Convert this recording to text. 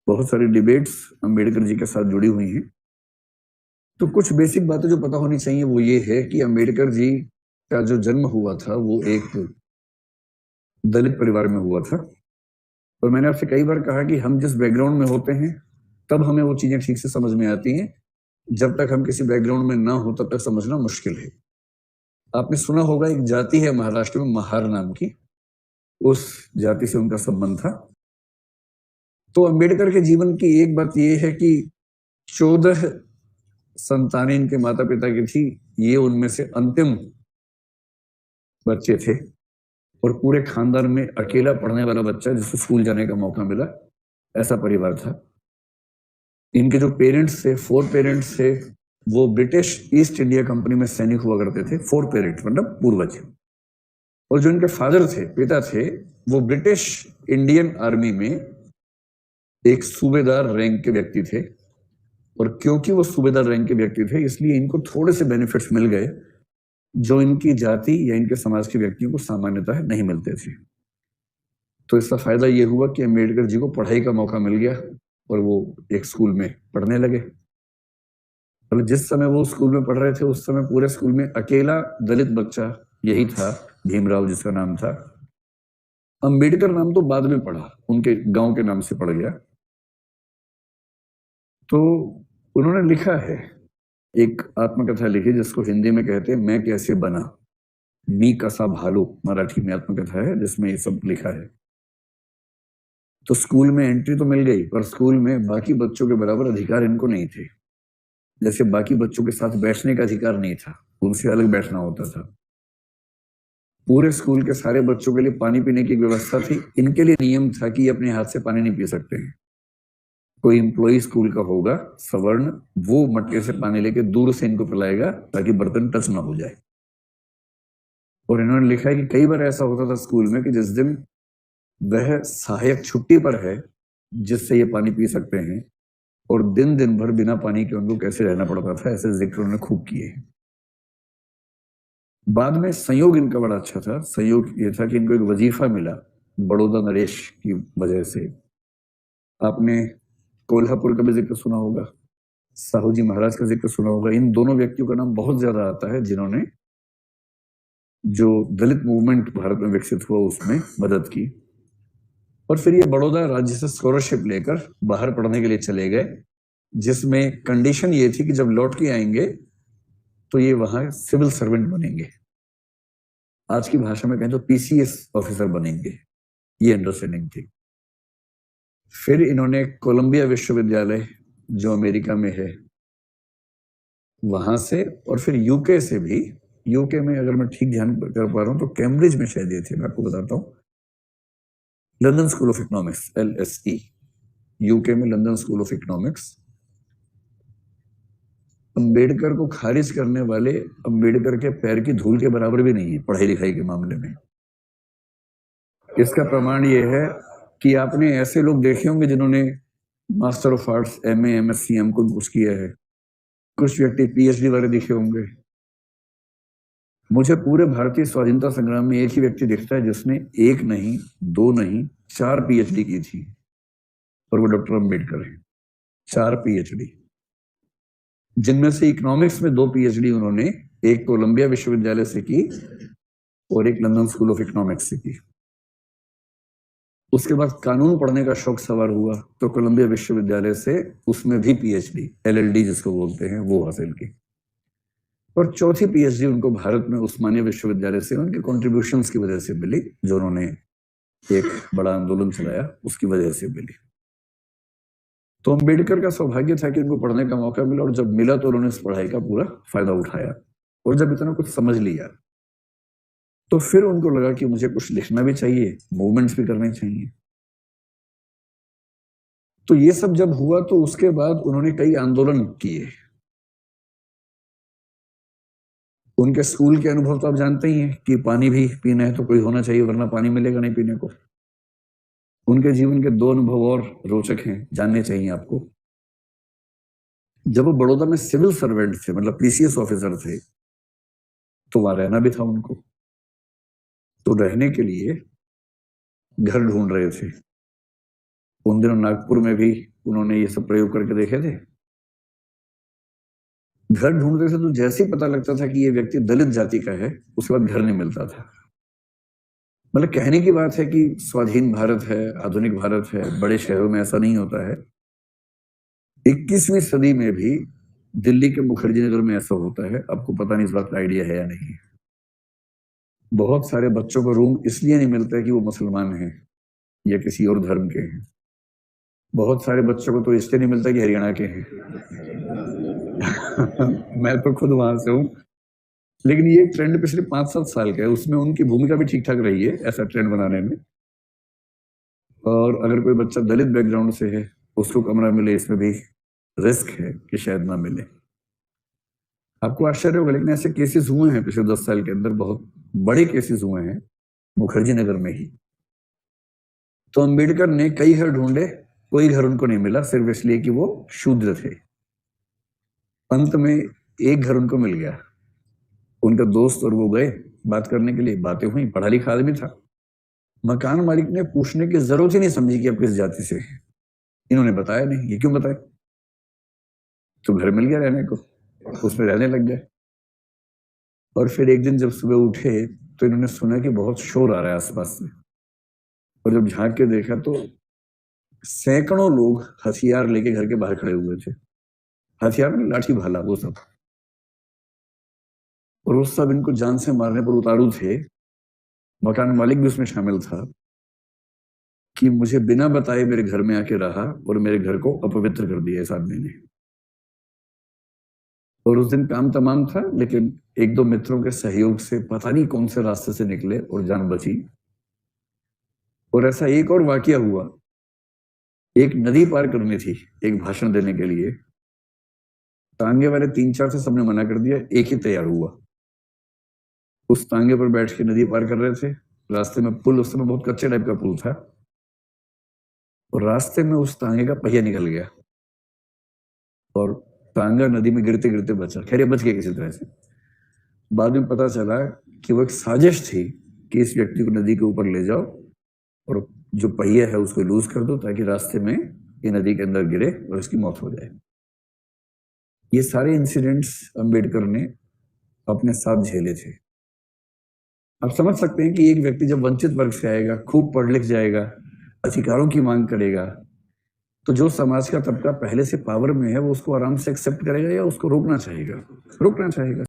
बहुत सारी डिबेट्स अम्बेडकर जी के साथ जुड़ी हुई हैं। तो कुछ बेसिक बातें जो पता होनी चाहिए वो ये है कि अम्बेडकर जी का जो जन्म हुआ था वो एक दलित परिवार में हुआ था। और मैंने आपसे कई बार कहा कि हम जिस बैकग्राउंड में होते हैं तब हमें वो चीजें ठीक से समझ में आती हैं, जब तक हम किसी बैकग्राउंड में ना हो तब तक समझना मुश्किल है। आपने सुना होगा एक जाति है महाराष्ट्र में महार नाम की, उस जाति से उनका संबंध था। तो अम्बेडकर के जीवन की एक बात यह है कि 14 संतानें इनके माता पिता की थी, ये उनमें से अंतिम बच्चे थे और पूरे खानदान में अकेला पढ़ने वाला बच्चा जिसको स्कूल जाने का मौका मिला, ऐसा परिवार था। इनके जो पेरेंट्स थे, 4 पेरेंट्स थे, वो ब्रिटिश ईस्ट इंडिया कंपनी में सैनिक हुआ करते थे। 4 पेरेंट्स मतलब पूर्वज। और जो इनके फादर थे, पिता थे, वो ब्रिटिश इंडियन आर्मी में एक सूबेदार रैंक के व्यक्ति थे। और क्योंकि वो सूबेदार रैंक के व्यक्ति थे इसलिए इनको थोड़े से बेनिफिट्स मिल गए जो इनकी जाति या इनके समाज के व्यक्तियों को सामान्यतः नहीं मिलते थे। तो इसका फायदा ये हुआ कि अम्बेडकर जी को पढ़ाई का मौका मिल गया और वो एक स्कूल में पढ़ने लगे। मतलब जिस समय वो स्कूल में पढ़ रहे थे उस समय पूरे स्कूल में अकेला दलित बच्चा यही था, भीमराव जिसका नाम था। अम्बेडकर नाम तो बाद में पढ़ा, उनके गांव के नाम से पड़ गया। तो उन्होंने लिखा है, एक आत्मकथा लिखी जिसको हिंदी में कहते हैं मैं कैसे बना, मी कसा भालू मराठी में आत्मकथा है जिसमें ये सब लिखा है। तो स्कूल में एंट्री तो मिल गई पर स्कूल में बाकी बच्चों के बराबर अधिकार इनको नहीं थे। जैसे बाकी बच्चों के साथ बैठने का अधिकार नहीं था, उनसे अलग बैठना होता था। पूरे स्कूल के सारे बच्चों के लिए पानी पीने की व्यवस्था थी, इनके लिए नियम था कि ये अपने हाथ से पानी नहीं पी सकते हैं। कोई एम्प्लॉय स्कूल का होगा सवर्ण, वो मटके से पानी लेके दूर से इनको पिलाएगा ताकि बर्तन टच ना हो जाए। और इन्होंने लिखा है कि कई बार ऐसा होता था स्कूल में कि जिस दिन वह सहायक छुट्टी पर है जिससे ये पानी पी सकते हैं, और दिन दिन भर बिना पानी के उनको कैसे रहना पड़ता था, ऐसे जिक्र उन्होंने खूब किए। बाद में संयोग इनका बड़ा अच्छा था। संयोग ये था कि इनको एक वजीफा मिला बड़ौदा नरेश की वजह से। आपने कोल्हापुर का भी जिक्र सुना होगा, साहू जी महाराज का जिक्र सुना होगा। इन दोनों व्यक्तियों का नाम बहुत ज्यादा आता है जिन्होंने जो दलित मूवमेंट भारत में विकसित हुआ उसमें मदद की। और फिर ये बड़ौदा राज्य से स्कॉलरशिप लेकर बाहर पढ़ने के लिए चले गए, जिसमें कंडीशन ये थी कि जब लौट के आएंगे तो ये वहां सिविल सर्वेंट बनेंगे, आज की भाषा में कहें तो पीसीएस ऑफिसर बनेंगे, ये अंडरस्टैंडिंग थी। फिर इन्होंने कोलंबिया विश्वविद्यालय जो अमेरिका में है वहां से, और फिर यूके से भी, यूके में अगर मैं ठीक ध्यान कर पा रहा हूं तो कैम्ब्रिज में शायद ये थे, मैं आपको बताता हूं, London School of Economics LSE, UK में London School of Economics. Ambedkar को खारिज करने वाले अंबेडकर के पैर की धूल के बराबर भी नहीं है पढ़ाई लिखाई के मामले में। इसका प्रमाण यह है कि आपने ऐसे लोग देखे होंगे जिन्होंने master of arts, MA MSc हमको कुछ किया है, कुछ व्यक्ति PhD वाले दिखे होंगे। मुझे पूरे भारतीय स्वाधीनता संग्राम में एक ही व्यक्ति दिखता है जिसने एक नहीं, दो नहीं, 4 PhD की थी, और वो डॉक्टर अंबेडकर है। 4 PhD, जिनमें से इकोनॉमिक्स में 2 PhD उन्होंने एक कोलंबिया विश्वविद्यालय से की और एक लंदन स्कूल ऑफ इकोनॉमिक्स से की। उसके बाद कानून पढ़ने का शौक सवार हुआ तो कोलंबिया विश्वविद्यालय से उसमें भी PhD LLD जिसको बोलते हैं वो हासिल की। और चौथी PhD उनको भारत में उस्मानिया विश्वविद्यालय से उनके कॉन्ट्रीब्यूशंस की वजह से मिली, जो उन्होंने एक बड़ा आंदोलन चलाया उसकी वजह से मिली। तो अम्बेडकर का सौभाग्य था कि उनको पढ़ने का मौका मिला, और जब मिला तो उन्होंने इस पढ़ाई का पूरा फायदा उठाया। और जब इतना कुछ समझ लिया तो फिर उनको लगा कि मुझे कुछ लिखना भी चाहिए, मूवमेंट्स भी करने चाहिए। तो ये सब जब हुआ तो उसके बाद उन्होंने कई आंदोलन किए। उनके स्कूल के अनुभव तो आप जानते ही हैं कि पानी भी पीना है तो कोई होना चाहिए वरना पानी मिलेगा नहीं पीने को। उनके जीवन के 2 अनुभव और रोचक हैं, जानने चाहिए आपको। जब वो बड़ौदा में सिविल सर्वेंट थे, मतलब PCS ऑफिसर थे, तो वहां रहना भी था उनको। तो रहने के लिए घर ढूंढ रहे थे। उन दिनों नागपुर में भी उन्होंने ये सब प्रयोग करके देखे थे। घर ढूंढते थे तो जैसे ही पता लगता था कि ये व्यक्ति दलित जाति का है, उसके बाद घर नहीं मिलता था। मतलब कहने की बात है कि स्वाधीन भारत है, आधुनिक भारत है, बड़े शहरों में ऐसा नहीं होता है। 21वीं सदी में भी दिल्ली के मुखर्जी नगर में ऐसा होता है। आपको पता नहीं इस बात का आइडिया है या नहीं। बहुत सारे बच्चों को रूम इसलिए नहीं मिलता है कि वो मुसलमान हैं या किसी और धर्म के हैं। बहुत सारे बच्चों को तो इसलिए नहीं मिलता कि हरियाणा के हैं। मैं तो खुद वहां से हूँ। लेकिन ये ट्रेंड पिछले 5-7 साल का है, उसमें उनकी भूमिका भी ठीक ठाक रही है ऐसा ट्रेंड बनाने में। और अगर कोई बच्चा दलित बैकग्राउंड से है, उसको कमरा मिले, इसमें भी रिस्क है कि शायद ना मिले। आपको आश्चर्य होगा, लेकिन ऐसे केसेस हुए हैं पिछले 10 साल के अंदर, बहुत बड़े केसेस हुए हैं मुखर्जी नगर में ही। तो अंबेडकर ने कई घर ढूंढे, कोई घर उनको नहीं मिला, सिर्फ इसलिए कि वो शूद्र थे। अंत में एक घर उनको मिल गया। उनका दोस्त और वो गए बात करने के लिए, बातें हुई, पढ़ा लिखा आदमी था। मकान मालिक ने पूछने की जरूरत ही नहीं समझी कि आप किस जाति से हैं। इन्होंने बताया नहीं। ये क्यों बताए? तो घर मिल गया रहने को, उसमें रहने लग गए। और फिर एक दिन जब सुबह उठे तो इन्होंने सुना कि बहुत शोर आ रहा है आसपास से। और जब झांक के देखा तो सैकड़ों लोग हथियार लेके घर के बाहर खड़े हुए थे। हथियार में लाठी भाला वो सब। और वो सब इनको जान से मारने पर उतारू थे। मकान मालिक भी उसमें शामिल था कि मुझे बिना बताए मेरे घर में आके रहा और मेरे घर को अपवित्र कर दिया इस आदमी ने। और उस दिन काम तमाम था, लेकिन एक दो मित्रों के सहयोग से पता नहीं कौन से रास्ते से निकले और जान बची। और ऐसा एक और वाकया हुआ। एक नदी पार करनी थी एक भाषण देने के लिए। तांगे वाले 3-4 से सबने मना कर दिया, एक ही तैयार हुआ। उस तांगे पर बैठ के नदी पार कर रहे थे। रास्ते में पुल, उस समय बहुत कच्चे टाइप का पुल था, और रास्ते में उस तांगे का पहिया निकल गया और तांगा नदी में गिरते गिरते बचा। खैर, ये बच गया किसी तरह से। बाद में पता चला कि वो एक साजिश थी कि इस व्यक्ति को नदी के ऊपर ले जाओ और जो पहिया है उसको लूज कर दो, ताकि रास्ते में ये नदी के अंदर गिरे और इसकी मौत हो जाए। ये सारे इंसिडेंट्स अंबेडकर ने अपने साथ झेले थे। आप समझ सकते हैं कि एक व्यक्ति जब वंचित वर्ग से आएगा, खूब पढ़ लिख जाएगा, अधिकारों की मांग करेगा, तो जो समाज का तबका पहले से पावर में है वो उसको आराम से एक्सेप्ट करेगा या उसको रोकना चाहेगा? रोकना चाहेगा।